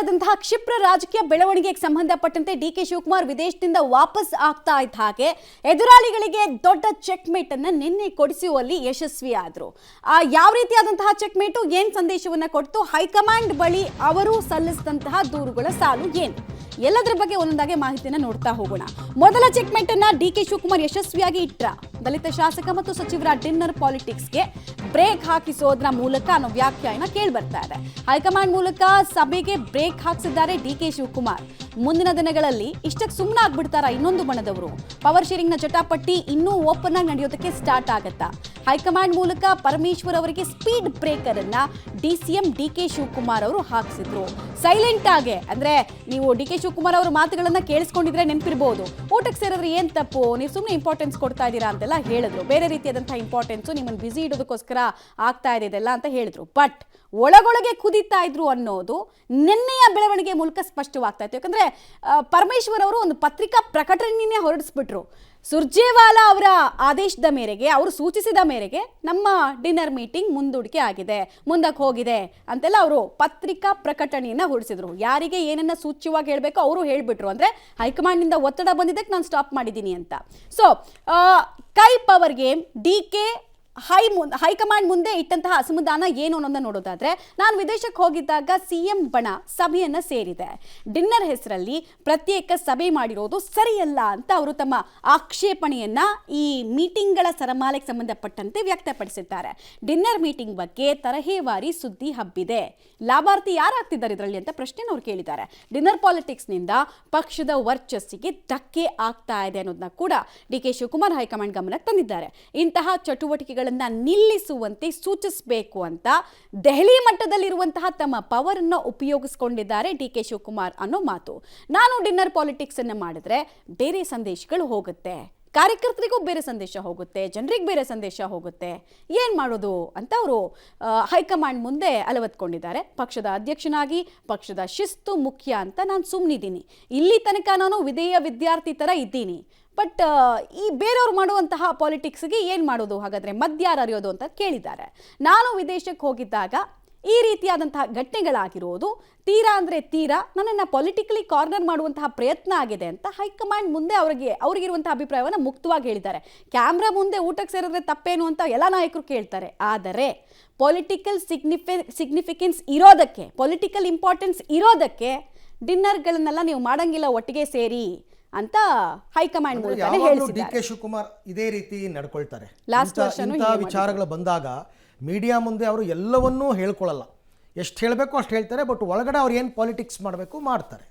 ಇದ್ದಂತಹ ಕ್ಷಿಪ್ರ ರಾಜಕೀಯ ಬೆಳವಣಿಗೆಗೆ ಸಂಬಂಧಪಟ್ಟಂತೆ ಡಿಕೆ ಶಿವಕುಮಾರ್ ವಿದೇಶದಿಂದ ವಾಪಸ್ ಆಗ್ತಾ ಇದ್ದ ಹಾಗೆ ಎದುರಾಳಿಗಳಿಗೆ ದೊಡ್ಡ ಚೆಕ್ ಮೇಟ್ ಅನ್ನ ನಿನ್ನೆ ಕೊಡಿಸುವಲ್ಲಿ ಯಶಸ್ವಿಯಾದರು. ಯಾವ ರೀತಿಯಾದಂತಹ ಚೆಕ್ ಮೇಟು, ಏನ್ ಸಂದೇಶವನ್ನ ಕೊಡ್ತು, ಹೈಕಮಾಂಡ್ ಬಳಿ ಅವರು ಸಲ್ಲಿಸಿದಂತಹ ದೂರುಗಳ ಸಾಲು ಏನು, ಎಲ್ಲದರ ಬಗ್ಗೆ ಒಂದೊಂದಾಗಿ ಮಾಹಿತಿಯನ್ನು ನೋಡ್ತಾ ಹೋಗೋಣ. ಮೊದಲ ಚೆಕ್ ಮೇಟ್ ಅನ್ನ ಡಿಕೆ ಶಿವಕುಮಾರ್ ಯಶಸ್ವಿಯಾಗಿ ಇಟ್ರ. ದಲಿತ ಶಾಸಕ ಮತ್ತು ಸಚಿವರ ಡಿನ್ನರ್ ಪಾಲಿಟಿಕ್ಸ್ಗೆ ಬ್ರೇಕ್ ಹಾಕಿಸೋದ್ರ ಮೂಲಕ ಅನ್ನೋ ವ್ಯಾಖ್ಯಾನ ಕೇಳಿ ಬರ್ತಾ ಇದೆ. ಹೈಕಮಾಂಡ್ ಮೂಲಕ ಸಭೆಗೆ ಬ್ರೇಕ್ ಹಾಕಿಸಿದ್ದಾರೆ ಡಿಕೆ ಶಿವಕುಮಾರ್. ಮುಂದಿನ ದಿನಗಳಲ್ಲಿ ಇಷ್ಟಕ್ಕೆ ಸುಮ್ಮನೆ ಆಗ್ಬಿಡ್ತಾರ ಇನ್ನೊಂದು ಬಣದವರು? ಪವರ್ ಶೇರಿಂಗ್ ನ ಜಟಾಪಟ್ಟಿ ಇನ್ನೂ ಓಪನ್ ಆಗಿ ನಡೆಯೋದಕ್ಕೆ ಸ್ಟಾರ್ಟ್ ಆಗತ್ತಾ? ಹೈಕಮಾಂಡ್ ಮೂಲಕ ಪರಮೇಶ್ವರ್ ಅವರಿಗೆ ಸ್ಪೀಡ್ ಬ್ರೇಕರ್ ಅನ್ನ ಡಿಸಿಎಂ ಡಿಕೆ ಶಿವಕುಮಾರ್ ಅವರು ಹಾಕಿಸಿದ್ರು. ಸೈಲೆಂಟ್ ಆಗಿ, ಅಂದ್ರೆ ನೀವು ಡಿಕೆ ಶಿವಕುಮಾರ್ ಅವರ ಮಾತುಗಳನ್ನ ಕೇಳಿಸ್ಕೊಂಡಿದ್ರೆ ನೆನಪಿರಬಹುದು, ಊಟಕ್ಕೆ ಸೇರಿದ್ರೆ ಏನ್ ತಪ್ಪು, ನೀವು ಸುಮ್ಮನೆ ಇಂಪಾರ್ಟೆನ್ಸ್ ಕೊಡ್ತಾ ಇದ್ದೀರಾ ಅಂತೆಲ್ಲ ಹೇಳಿದ್ರು. ಬೇರೆ ರೀತಿಯಾದಂತಹ ಇಂಪಾರ್ಟೆನ್ಸ್ ನಿಮ್ಮನ್ನು ಬಿಸಿ ಇಡೋದಕ್ಕೋಸ್ಕರ ಆಗ್ತಾ ಇದೆ ಇದೆಲ್ಲ ಅಂತ ಹೇಳಿದ್ರು. ಬಟ್ ಒಳಗೊಳಗೆ ಕುದೀತಾ ಇದ್ರು ಅನ್ನೋದು ನಿನ್ನೆಯ ಬೆಳವಣಿಗೆ ಮೂಲಕ ಸ್ಪಷ್ಟವಾಗ್ತಾ ಇತ್ತು. ಯಾಕಂದ್ರೆ ಪರಮೇಶ್ವರ್ ಅವರು ಒಂದು ಪತ್ರಿಕಾ ಪ್ರಕಟಣೆಯನ್ನೇ ಹೊರಡಿಸ್ಬಿಟ್ರು. ಸುರ್ಜೇವಾಲಾ ಅವರ ಆದೇಶದ ಮೇರೆಗೆ, ಅವರು ಸೂಚಿಸಿದ ಮೇರೆಗೆ ನಮ್ಮ ಡಿನ್ನರ್ ಮೀಟಿಂಗ್ ಮುಂದೂಡಿಕೆ ಆಗಿದೆ, ಮುಂದಕ್ಕೆ ಹೋಗಿದೆ ಅಂತೆಲ್ಲ ಅವರು ಪತ್ರಿಕಾ ಪ್ರಕಟಣೆಯನ್ನ ಹೊರಡಿಸಿದ್ರು. ಯಾರಿಗೆ ಏನನ್ನ ಸೂಚ್ಯವಾಗಿ ಹೇಳಬೇಕು ಅವರು ಹೇಳ್ಬಿಟ್ರು. ಅಂದ್ರೆ ಹೈಕಮಾಂಡ್ನಿಂದ ಒತ್ತಡ ಬಂದಿದ್ದಕ್ಕೆ ನಾನು ಸ್ಟಾಪ್ ಮಾಡಿದ್ದೀನಿ ಅಂತ. ಸೊ ಕೈ ಪವರ್ ಗೇಮ್ ಡಿಕೆ ಹೈಕಮಾಂಡ್ ಮುಂದೆ ಇಟ್ಟಂತಹ ಅಸಮಾಧಾನ ಏನು ಅನ್ನೋದನ್ನ ನೋಡೋದಾದ್ರೆ, ನಾನು ವಿದೇಶಕ್ಕೆ ಹೋಗಿದ್ದಾಗ ಸಿಎಂ ಬಣ ಸಭೆಯನ್ನ ಸೇರಿದೆ, ಡಿನ್ನರ್ ಹೆಸರಲ್ಲಿ ಪ್ರತ್ಯೇಕ ಸಭೆ ಮಾಡಿರೋದು ಸರಿಯಲ್ಲ ಅಂತ ಅವರು ತಮ್ಮ ಆಕ್ಷೇಪಣೆಯನ್ನ ಈ ಮೀಟಿಂಗ್ಗಳ ಸರಮಾಲೆಗೆ ಸಂಬಂಧಪಟ್ಟಂತೆ ವ್ಯಕ್ತಪಡಿಸಿದ್ದಾರೆ. ಡಿನ್ನರ್ ಮೀಟಿಂಗ್ ಬಗ್ಗೆ ತರಹೇವಾರಿ ಸುದ್ದಿ ಹಬ್ಬಿದೆ, ಲಾಭಾರ್ಥಿ ಯಾರಾಗ್ತಿದ್ದಾರೆ ಇದರಲ್ಲಿ ಅಂತ ಪ್ರಶ್ನೆ ಅವ್ರು ಕೇಳಿದ್ದಾರೆ. ಡಿನ್ನರ್ ಪಾಲಿಟಿಕ್ಸ್ ನಿಂದ ಪಕ್ಷದ ವರ್ಚಸ್ಸಿಗೆ ಧಕ್ಕೆ ಆಗ್ತಾ ಇದೆ ಅನ್ನೋದನ್ನ ಕೂಡ ಡಿಕೆ ಶಿವಕುಮಾರ್ ಹೈಕಮಾಂಡ್ ಗಮನಕ್ಕೆ ತಂದಿದ್ದಾರೆ. ಇಂತಹ ಚಟುವಟಿಕೆಗಳ ನಿಲ್ಲಿಸುವಂತೆ ಸೂಚಿಸಬೇಕು ಅಂತ ದೆಹಲಿ ಮಟ್ಟದಲ್ಲಿರುವಂತಹ ತಮ್ಮ ಪವರ್ ಅನ್ನು ಉಪಯೋಗಿಸಿಕೊಂಡಿದ್ದಾರೆ ಡಿಕೆ ಶಿವಕುಮಾರ್ ಅನ್ನೋ ಮಾತು. ನಾನು ಡಿನ್ನರ್ ಪಾಲಿಟಿಕ್ಸ್ ಅನ್ನು ಮಾಡಿದ್ರೆ ಬೇರೆ ಸಂದೇಶಗಳು ಹೋಗುತ್ತೆ, ಕಾರ್ಯಕರ್ತರಿಗೂ ಬೇರೆ ಸಂದೇಶ ಹೋಗುತ್ತೆ, ಜನರಿಗೆ ಬೇರೆ ಸಂದೇಶ ಹೋಗುತ್ತೆ, ಏನ್ ಮಾಡೋದು ಅಂತ ಅವರು ಹೈಕಮಾಂಡ್ ಮುಂದೆ ಅಲವತ್ಕೊಂಡಿದ್ದಾರೆ. ಪಕ್ಷದ ಅಧ್ಯಕ್ಷನಾಗಿ ಪಕ್ಷದ ಶಿಸ್ತು ಮುಖ್ಯ ಅಂತ ನಾನು ಸುಮ್ಮನಿದ್ದೀನಿ, ಇಲ್ಲಿ ತನಕ ನಾನು ವಿಧೇಯ ವಿದ್ಯಾರ್ಥಿ ತರ ಇದ್ದೀನಿ. ಬಟ್ ಈ ಬೇರೆಯವ್ರು ಮಾಡುವಂತಹ ಪಾಲಿಟಿಕ್ಸ್ಗೆ ಏನು ಮಾಡೋದು, ಹಾಗಾದರೆ ಮಧ್ಯಾರ ಅರಿಯೋದು ಅಂತ ಕೇಳಿದ್ದಾರೆ. ನಾನು ವಿದೇಶಕ್ಕೆ ಹೋಗಿದ್ದಾಗ ಈ ರೀತಿಯಾದಂತಹ ಘಟನೆಗಳಾಗಿರೋದು ತೀರಾ ಅಂದರೆ ತೀರಾ ನನ್ನನ್ನು ಪೊಲಿಟಿಕಲಿ ಕಾರ್ನರ್ ಮಾಡುವಂತಹ ಪ್ರಯತ್ನ ಆಗಿದೆ ಅಂತ ಹೈಕಮಾಂಡ್ ಮುಂದೆ ಅವ್ರಿಗಿರುವಂತಹ ಅಭಿಪ್ರಾಯವನ್ನು ಮುಕ್ತವಾಗಿ ಹೇಳಿದ್ದಾರೆ. ಕ್ಯಾಮ್ರಾ ಮುಂದೆ ಊಟಕ್ಕೆ ಸೇರಿದ್ರೆ ತಪ್ಪೇನು ಅಂತ ಎಲ್ಲ ನಾಯಕರು ಕೇಳ್ತಾರೆ. ಆದರೆ ಪೊಲಿಟಿಕಲ್ ಸಿಗ್ನಿಫಿಕೆನ್ಸ್ ಇರೋದಕ್ಕೆ, ಪೊಲಿಟಿಕಲ್ ಇಂಪಾರ್ಟೆನ್ಸ್ ಇರೋದಕ್ಕೆ ಡಿನ್ನರ್ಗಳನ್ನೆಲ್ಲ ನೀವು ಮಾಡಂಗಿಲ್ಲ ಒಟ್ಟಿಗೆ ಸೇರಿ ಅಂತ ಹೈಕಮಾಂಡ್ ಮೂಲಕ ಹೇಳಿದ್ದಾರೆ. ಡಿಕೆ ಶಿವಕುಮಾರ್ ಇದೇ ರೀತಿ ನಡ್ಕೊಳ್ತಾರೆ. ಲಾಸ್ಟ್ ವಿಚಾರಗಳು ಬಂದಾಗ ಮೀಡಿಯಾ ಮುಂದೆ ಅವರು ಎಲ್ಲವನ್ನೂ ಹೇಳ್ಕೊಳ್ಳಲ್ಲ, ಎಷ್ಟು ಹೇಳಬೇಕು ಅಷ್ಟು ಹೇಳ್ತಾರೆ. ಬಟ್ ಒಳಗಡೆ ಅವ್ರು ಏನು ಪಾಲಿಟಿಕ್ಸ್ ಮಾಡಬೇಕು ಮಾಡ್ತಾರೆ.